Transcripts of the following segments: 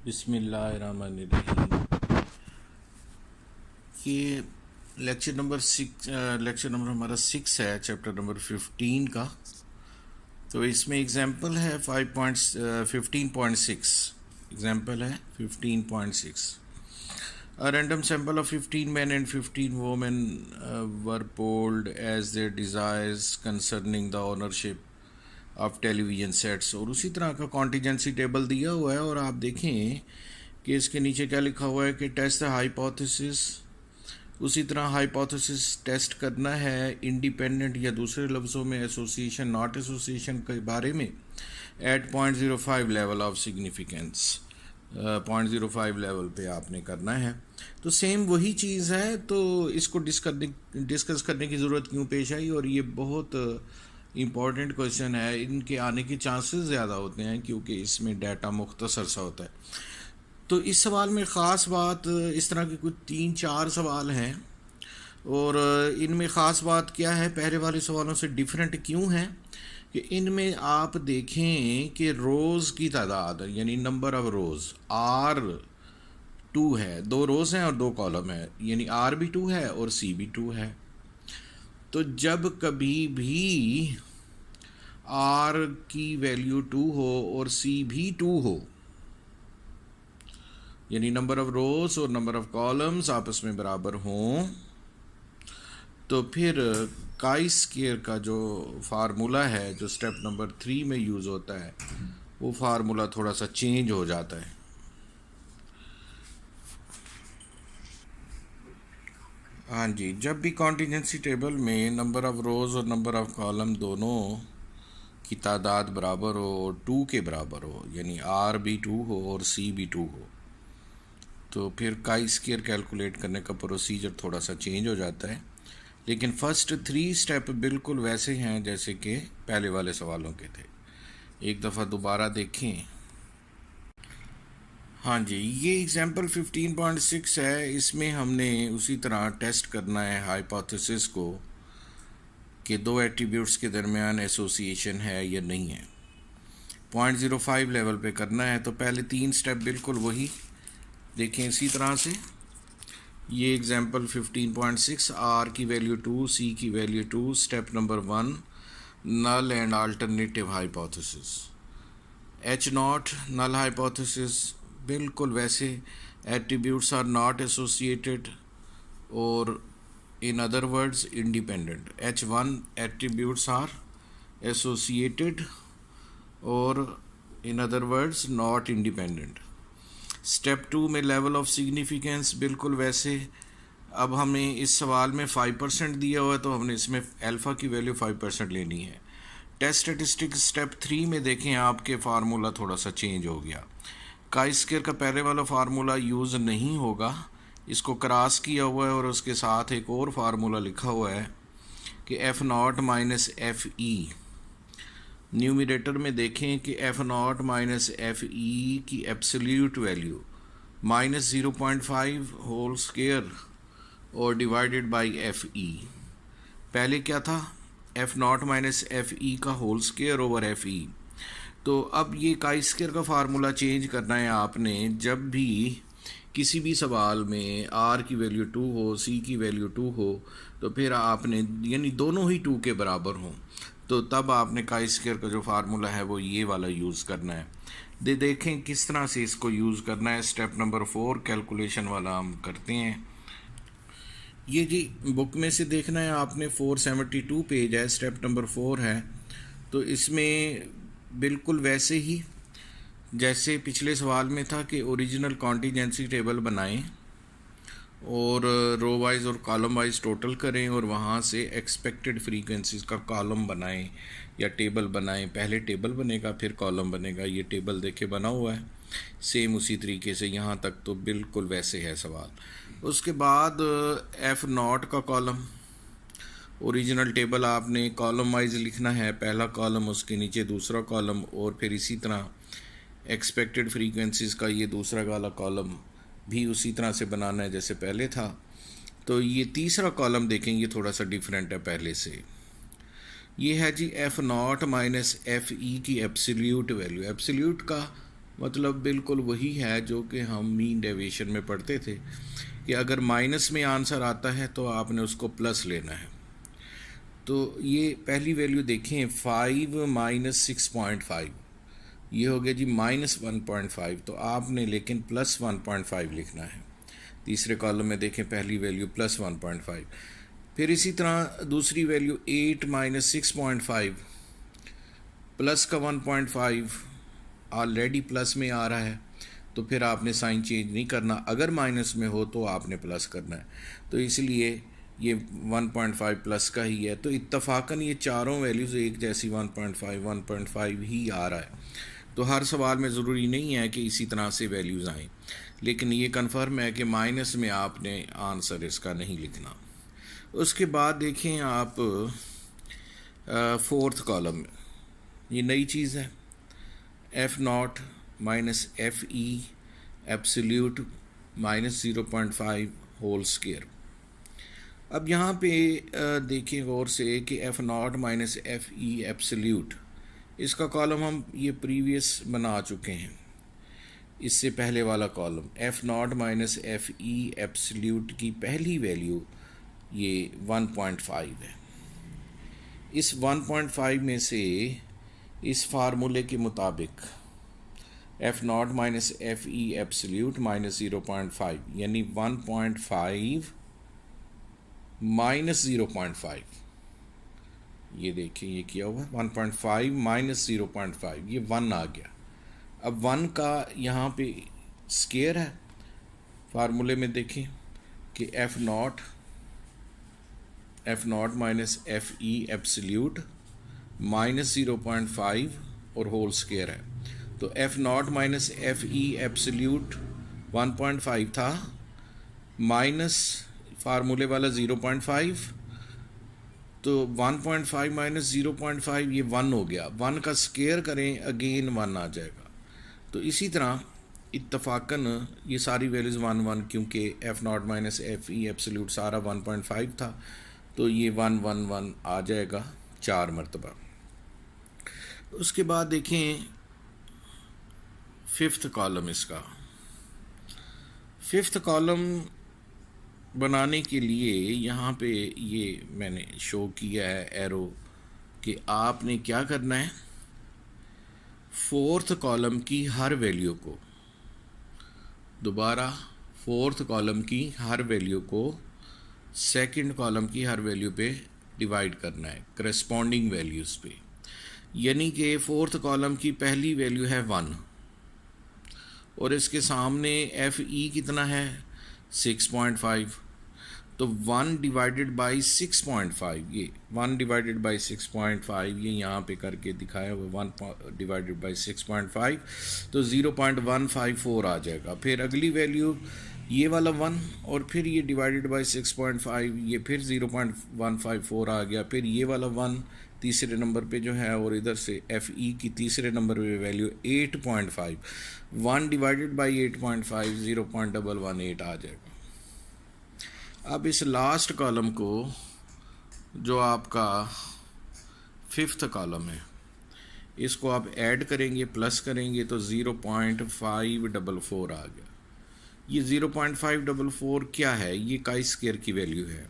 बिस्मिल्लाहिर्रहमानिर्रहीम। ये lecture number हमारा 6 है, चैप्टर नंबर 15 का। तो इसमें एग्जांपल है 15.6। एग्जांपल है 15.6। A random sample of 15 men and 15 women were polled as their desires concerning the ownership of television sets. और उसी तरह का कॉन्टीजेंसी टेबल दिया हुआ है और आप देखें कि इसके नीचे क्या लिखा हुआ है कि टेस्ट द हाइपोथेसिस। उसी तरह हाइपोथेसिस टेस्ट करना है इंडिपेंडेंट या दूसरे लफ्ज़ों में एसोसिएशन नॉट एसोसिएशन के बारे में at 0.05 level of significance. 0.05 level पे आपने करना है। तो सेम वही चीज़ है, तो इसको डिस्कस करने की ज़रूरत क्यों पेश आई। और ये बहुत इम्पॉर्टेंट क्वेश्चन है, इनके आने के चांसेस ज़्यादा होते हैं क्योंकि इसमें डाटा मुख्तसर सा होता है। तो इस सवाल में ख़ास बात, इस तरह के कुछ 3-4 सवाल हैं और इनमें ख़ास बात क्या है, पहले वाले सवालों से डिफरेंट क्यों है कि इनमें आप देखें कि रोज़ की तादाद यानी नंबर ऑफ रोज़ R2 है। 2 रोज़ हैं और 2 कॉलम है, यानी R भी 2 है और C भी 2 है। तो जब कभी भी R की वैल्यू 2 हो और C भी 2 हो, यानी नंबर ऑफ रोज और नंबर ऑफ कॉलम्स आपस में बराबर हों, तो फिर काई स्क्वायर का जो फार्मूला है जो स्टेप नंबर 3 में यूज़ होता है, वो फार्मूला थोड़ा सा चेंज हो जाता है। हाँ जी, जब भी कॉन्टीजेंसी टेबल में नंबर ऑफ रोज़ और नंबर ऑफ कॉलम दोनों की तादाद बराबर हो और 2 के बराबर हो, यानी R भी 2 हो और C भी 2 हो, तो फिर काई स्क्वायर कैलकुलेट करने का प्रोसीजर थोड़ा सा चेंज हो जाता है। लेकिन फर्स्ट 3 स्टेप बिल्कुल वैसे हैं जैसे कि पहले वाले सवालों के थे। एक दफ़ा दोबारा देखें। हाँ जी, ये एग्जांपल 15.6 है। इसमें हमने उसी तरह टेस्ट करना है हाइपोथेसिस को कि 2 एट्रीब्यूट्स के दरमियान एसोसिएशन है या नहीं है। 0.05 लेवल पे करना है। तो पहले 3 स्टेप बिल्कुल वही देखें इसी तरह से। ये एग्जांपल 15.6, R की वैल्यू 2, C की value 2। Step number 1, null and alternative hypothesis. H0 null hypothesis, बिल्कुल वैसे एट्रीब्यूट्स आर नॉट एसोसिएटेड और in other words independent. H1 attributes are associated और in other words not independent. Step 2 में level of significance बिल्कुल वैसे। अब हमें इस सवाल में 5% दिया हुआ है, तो हमने इसमें अल्फ़ा की वैल्यू 5% लेनी है। टेस्ट स्टेटिस्टिक्स स्टेप 3 में देखें आपके फार्मूला थोड़ा सा चेंज हो गया। काई स्क्वायर का पहले वाला फार्मूला यूज़ नहीं होगा, इसको क्रॉस किया हुआ है और उसके साथ एक और फार्मूला लिखा हुआ है कि F0 माइनस FE। न्यूमिनेटर में देखें कि F0 माइनस FE की एब्सोल्यूट वैल्यू -0.5 होल स्क्वायर और डिवाइडेड बाई FE। पहले क्या था, F0 माइनस FE का होल स्क्वायर ओवर FE। तो अब ये काई स्क्वायर का फार्मूला चेंज करना है आपने। जब भी किसी भी सवाल में R की वैल्यू 2 हो, C की वैल्यू 2 हो, तो फिर आपने यानी दोनों ही 2 के बराबर हों, तो तब आपने काई स्क्वायर का जो फार्मूला है वो ये वाला यूज़ करना है। देखें किस तरह से इसको यूज़ करना है। स्टेप नंबर 4 कैलकुलेशन वाला हम करते हैं। ये जी बुक में से देखना है आपने, 472 पेज है, स्टेप नंबर 4 है। तो इसमें बिल्कुल वैसे ही जैसे पिछले सवाल में था कि ओरिजिनल कॉन्टीजेंसी टेबल बनाएं और रो वाइज और कॉलम वाइज टोटल करें और वहाँ से एक्सपेक्टेड फ्रीक्वेंसीज का कॉलम बनाएं या टेबल बनाएं। पहले टेबल बनेगा फिर कॉलम बनेगा। ये टेबल देखे बना हुआ है सेम उसी तरीके से यहाँ तक, तो बिल्कुल वैसे है सवाल। उसके बाद F0 का कॉलम, ओरिजिनल टेबल आपने कॉलम वाइज लिखना है, पहला कॉलम उसके नीचे दूसरा कॉलम, और फिर इसी तरह एक्सपेक्टेड फ्रीक्वेंसीज का ये दूसरा वाला कॉलम भी उसी तरह से बनाना है जैसे पहले था। तो ये तीसरा कॉलम देखें, ये थोड़ा सा डिफरेंट है पहले से। ये है जी F0 माइनस FE की एब्सोल्यूट वैल्यू। एब्सोल्यूट का मतलब बिल्कुल वही है जो कि हम मीन डेविएशन में पढ़ते थे कि अगर माइनस में आंसर आता है तो आपने उसको प्लस लेना है। तो ये पहली वैल्यू देखें 5 माइनस 6.5, ये हो गया जी माइनस 1.5, तो आपने लेकिन प्लस 1.5 लिखना है। तीसरे कॉलम में देखें पहली वैल्यू प्लस 1.5। फिर इसी तरह दूसरी वैल्यू 8 माइनस 6.5, प्लस का 1.5 ऑलरेडी प्लस में आ रहा है, तो फिर आपने साइन चेंज नहीं करना, अगर माइनस में हो तो आपने प्लस करना है। तो इसलिए ये 1.5 प्लस का ही है। तो इत्तफाकन ये चारों वैल्यूज़ एक जैसी 1.5 ही आ रहा है। तो हर सवाल में ज़रूरी नहीं है कि इसी तरह से वैल्यूज़ आएँ, लेकिन ये कन्फर्म है कि माइनस में आपने आंसर इसका नहीं लिखना। उसके बाद देखें आप फोर्थ कॉलम में, ये नई चीज़ है, F0 minus FE absolute minus 0.5 whole square. अब यहाँ पे देखें गौर से कि F0 माइनस FE एब्सोल्यूट, इसका कॉलम हम ये प्रीवियस बना चुके हैं, इससे पहले वाला column F0 minus FE absolute की पहली वैल्यू ये 1.5 है। इस 1.5 में से इस फार्मूले के मुताबिक F0 minus FE absolute minus 0.5 यानी 1.5 माइनस 0.5, ये देखिए ये किया हुआ 1.5 माइनस 0.5, ये 1 आ गया। अब 1 का यहाँ पे स्क्वायर है, फार्मूले में देखें कि F0 minus FE absolute minus 0.5 और होल स्क्वायर है। तो F0 माइनस FE एब्सोल्यूट 1.5 था, माइनस फार्मूले वाला 0.5, तो 1.5 माइनस 0.5 ये 1 हो गया। 1 का स्क्वायर करें अगेन 1 आ जाएगा। तो इसी तरह इत्तफाकन ये सारी वैल्यूज़ 1 1, क्योंकि F0 माइनस FE एब्सोल्यूट सारा 1.5 था, तो ये 1 1 1 आ जाएगा 4 मरतबा। उसके बाद देखें फिफ्थ कॉलम, इसका फिफ्थ कॉलम बनाने के लिए यहाँ पे ये मैंने शो किया है एरो कि आपने क्या करना है, फोर्थ कॉलम की हर वैल्यू को, दोबारा फोर्थ कॉलम की हर वैल्यू को सेकंड कॉलम की हर वैल्यू पे डिवाइड करना है, करस्पॉन्डिंग वैल्यूज़ पे। यानी कि फोर्थ कॉलम की पहली वैल्यू है 1 और इसके सामने FE कितना है 6.5, तो 1 डिवाइडेड बाई 6.5, ये 1 डिवाइडेड बाई 6.5 ये यहाँ पे करके दिखाया हुआ 1 डिवाइडेड बाई 6.5, तो 0.154 आ जाएगा। फिर अगली वैल्यू ये वाला 1 और फिर ये डिवाइडेड बाई 6.5, ये फिर 0.154 आ गया। फिर ये वाला 1 तीसरे नंबर पे जो है, और इधर से FE की तीसरे नंबर पे वैल्यू 8.5, 1 डिवाइडेड बाई 8.5 0.118 आ जाएगा। अब इस लास्ट कॉलम को जो आपका फिफ्थ कॉलम है, इसको आप ऐड करेंगे प्लस करेंगे तो 0.544 आ गया। ये 0.544 क्या है, ये काई स्क्वायर की वैल्यू है,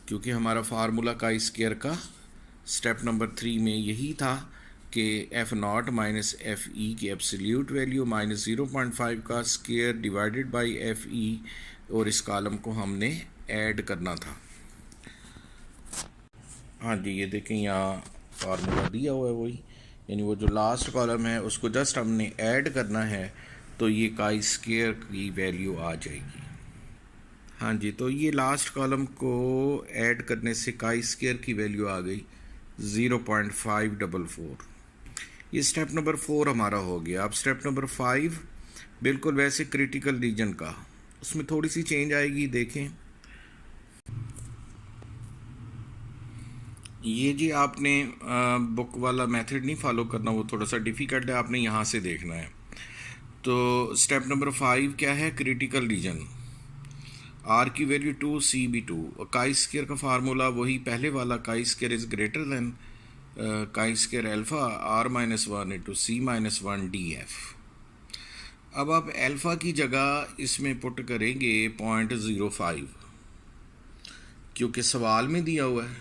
क्योंकि हमारा फार्मूला काई स्क्वायर का स्टेप नंबर 3 में यही था कि F0 माइनस FE की एब्सोल्यूट वैल्यू माइनस 0.5 का स्क्वायर डिवाइडेड बाई FE, और इस कॉलम को हमने ऐड करना था। हाँ जी, ये देखें यहाँ फार्मूला दिया हुआ है वही, यानी वो जो लास्ट कॉलम है उसको जस्ट हमने ऐड करना है, तो ये काई स्क्वायर की वैल्यू आ जाएगी। हाँ जी, तो ये लास्ट कॉलम को ऐड करने से काई स्क्वायर की वैल्यू आ गई 0.544। ये स्टेप नंबर 4 हमारा हो गया। अब स्टेप नंबर 5 बिल्कुल वैसे क्रिटिकल रीजन का, उसमें थोड़ी सी चेंज आएगी। देखें ये जी आपने बुक वाला मेथड नहीं फॉलो करना, वो थोड़ा सा डिफ़िकल्ट है, आपने यहाँ से देखना है। तो स्टेप नंबर 5 क्या है, क्रिटिकल रीजन। R की वैल्यू 2, C भी 2, और काई स्क्वायर का फार्मूला वही पहले वाला, chi square is greater than chi square alpha r minus one into c minus one d f. अब आप अल्फ़ा की जगह इसमें पुट करेंगे 0.05, क्योंकि सवाल में दिया हुआ है।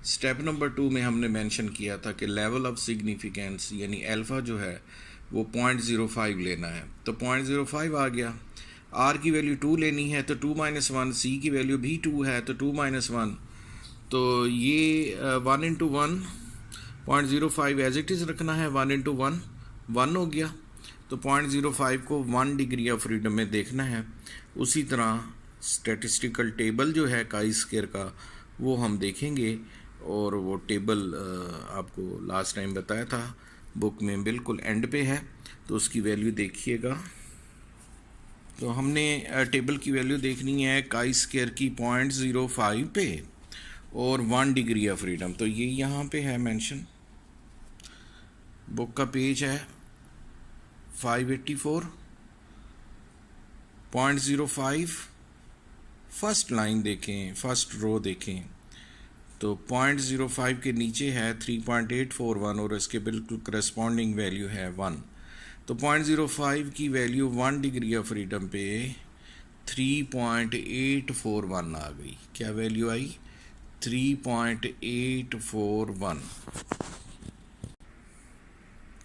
स्टेप नंबर 2 में हमने मेंशन किया था कि लेवल ऑफ सिग्निफिकेंस यानी अल्फ़ा जो है वो 0.05 लेना है, तो 0.05 आ गया। आर की वैल्यू 2 लेनी है तो 2 माइनस वन, सी की वैल्यू भी 2 है तो 2 माइनस वन, तो ये 1 इंटू 1 0.05 एज इट इज़ रखना है, 1 इंटू 1 1 हो गया, तो 0.05 को 1 डिग्री ऑफ फ्रीडम में देखना है। उसी तरह स्टैटिस्टिकल टेबल जो है काई स्क्वायर का वो हम देखेंगे, और वो टेबल आपको लास्ट टाइम बताया था बुक में बिल्कुल एंड पे है, तो उसकी वैल्यू देखिएगा। तो हमने टेबल की वैल्यू देखनी है काई स्क्वायर की 0.05 पे और 1 डिग्री ऑफ फ्रीडम, तो ये यहाँ पे है मेंशन। बुक का पेज है 584, 0.05 फर्स्ट लाइन देखें, फर्स्ट रो देखें, तो 0.05 के नीचे है 3.841 और इसके बिल्कुल करस्पॉन्डिंग वैल्यू है 1, तो 0.05 की वैल्यू 1 डिग्री ऑफ फ्रीडम पे 3.841 आ गई। क्या वैल्यू आई? 3.841।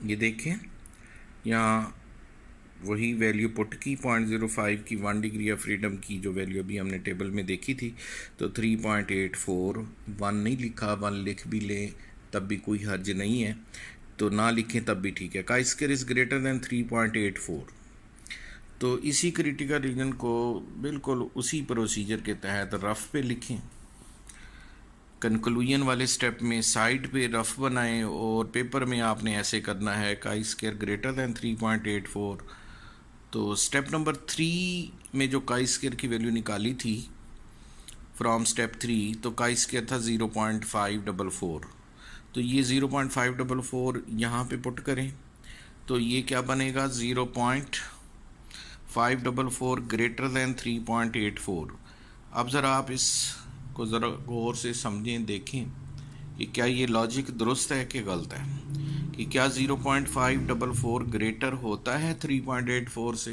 ये देखें यहाँ वही वैल्यू पुट की 0.05 की 1 डिग्री ऑफ फ्रीडम की जो वैल्यू अभी हमने टेबल में देखी थी, तो 3.841 नहीं लिखा, 1 लिख भी लें तब भी कोई हर्ज नहीं है, तो ना लिखें तब भी ठीक है। काई स्क्वायर इज़ ग्रेटर दैन 3.84, तो इसी क्रिटिकल रीजन को बिल्कुल उसी प्रोसीजर के तहत रफ पे लिखें। कंक्लूजन वाले स्टेप में साइड पे रफ बनाएं और पेपर में आपने ऐसे करना है काई स्क्वायर ग्रेटर दैन 3.84। तो स्टेप नंबर 3 में जो काई स्क्वायर की वैल्यू निकाली थी फ्रॉम स्टेप 3, तो काई स्क्वायर था 0.544, तो ये 0.544 यहाँ पे पुट करें, तो ये क्या बनेगा 0.544 ग्रेटर दैन 3.84। अब ज़रा आप इसको ज़रा गौर से समझें, देखें कि क्या ये लॉजिक दुरुस्त है कि गलत है, कि क्या 0.544 ग्रेटर होता है 3.84 से?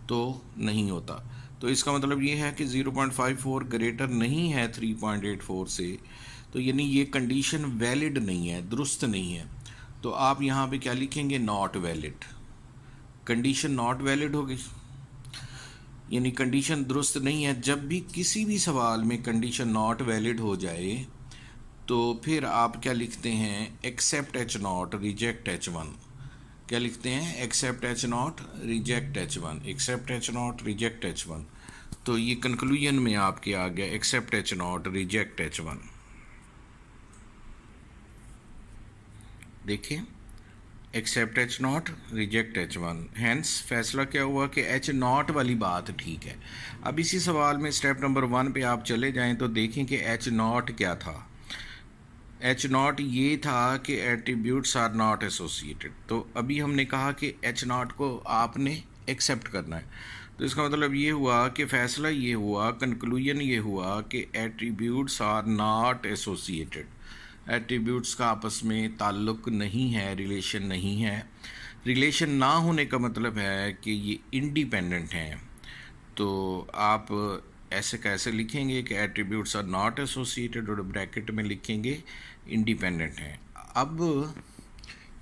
तो नहीं होता, तो इसका मतलब ये है कि 0.54 ग्रेटर नहीं है 3.84 से, तो यानी ये कंडीशन वैलिड नहीं है, दुरुस्त नहीं है। तो आप यहाँ पे क्या लिखेंगे? Not valid. Condition not valid होगी, यानी कंडीशन दुरुस्त नहीं है। जब भी किसी भी सवाल में कंडीशन नॉट वैलिड हो जाए तो फिर आप क्या लिखते हैं? Accept H not reject H1। क्या लिखते हैं? Accept H not reject H1, accept H not reject H1। तो ये कंक्लूजन में आपके आ गया accept H not reject H1। देखिए accept H not reject H1, hence फैसला क्या हुआ कि H नॉट वाली बात ठीक है। अब इसी सवाल में स्टेप नंबर 1 पे आप चले जाएं तो देखें कि H नॉट क्या था। H नॉट ये था कि एट्रीब्यूट्स आर नॉट एसोसिएटेड, तो अभी हमने कहा कि H नॉट को आपने एक्सेप्ट करना है, तो इसका मतलब ये हुआ कि फैसला ये हुआ, कंक्लूजन ये हुआ कि attributes are not associated. Attributes का आपस में ताल्लुक़ नहीं है, रिलेशन नहीं है। रिलेशन ना होने का मतलब है कि ये इंडिपेंडेंट हैं। तो आप ऐसे कैसे लिखेंगे कि एट्रीब्यूट्स आर नॉट एसोसिएटेड और ब्रैकेट में लिखेंगे इंडिपेंडेंट हैं। अब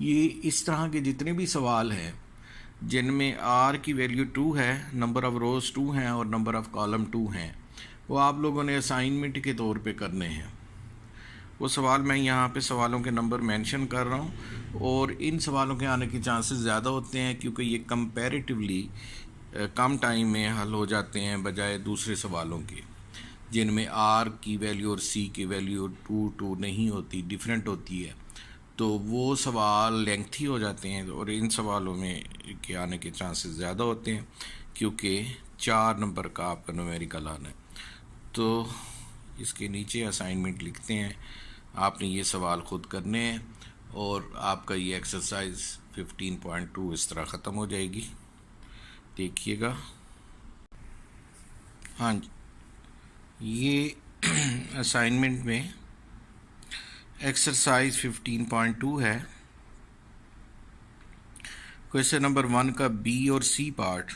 ये इस तरह के जितने भी सवाल हैं जिनमें आर की वैल्यू 2 है, नंबर ऑफ़ रोज़ 2 हैं और नंबर ऑफ़ कॉलम 2 हैं, वो आप लोगों ने असाइनमेंट के तौर पे करने हैं। वो सवाल मैं यहाँ पे सवालों के नंबर मेंशन कर रहा हूँ, और इन सवालों के आने के चांसेस ज़्यादा होते हैं क्योंकि ये कंपैरेटिवली कम टाइम में हल हो जाते हैं बजाय दूसरे सवालों के जिनमें आर की वैल्यू और सी की वैल्यू 2 नहीं होती, डिफरेंट होती है, तो वो सवाल लेंथी हो जाते हैं। और इन सवालों में के आने के चांसेस ज़्यादा होते हैं क्योंकि 4 नंबर का आपका न्यूमेरिकल आना है। तो इसके नीचे असाइनमेंट लिखते हैं, आपने ये सवाल खुद करने हैं और आपका ये एक्सरसाइज 15.2 इस तरह ख़त्म हो जाएगी। देखिएगा, हाँ जी, ये असाइनमेंट में एक्सरसाइज 15.2 है। क्वेश्चन नंबर 1 का बी और सी पार्ट,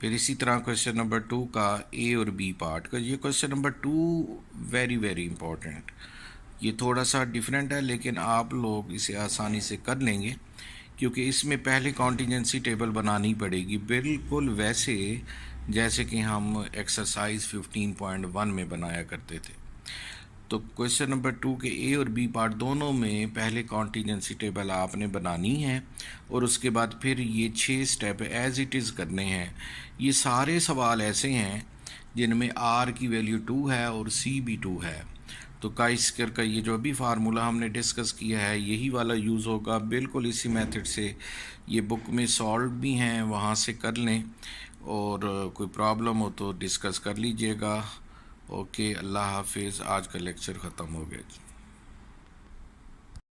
फिर इसी तरह क्वेश्चन नंबर 2 का ए और बी पार्ट का। ये question number 2 very very important, ये थोड़ा सा डिफरेंट है लेकिन आप लोग इसे आसानी से कर लेंगे क्योंकि इसमें पहले कॉन्टीजेंसी टेबल बनानी पड़ेगी, बिल्कुल वैसे जैसे कि हम एक्सरसाइज 15.1 में बनाया करते थे। तो क्वेश्चन नंबर 2 के ए और बी पार्ट दोनों में पहले कॉन्टीजेंसी टेबल आपने बनानी है और उसके बाद फिर ये 6 स्टेप एज इट इज़ करने हैं। ये सारे सवाल ऐसे हैं जिनमें आर की वैल्यू 2 है और सी भी 2 है। तो काई स्क्वायर का ये जो अभी फार्मूला हमने डिस्कस किया है यही वाला यूज़ होगा, बिल्कुल इसी मेथड से। ये बुक में सॉल्व भी हैं, वहाँ से कर लें और कोई प्रॉब्लम हो तो डिस्कस कर लीजिएगा। ओके, अल्लाह हाफिज़। आज का लेक्चर ख़त्म हो गया।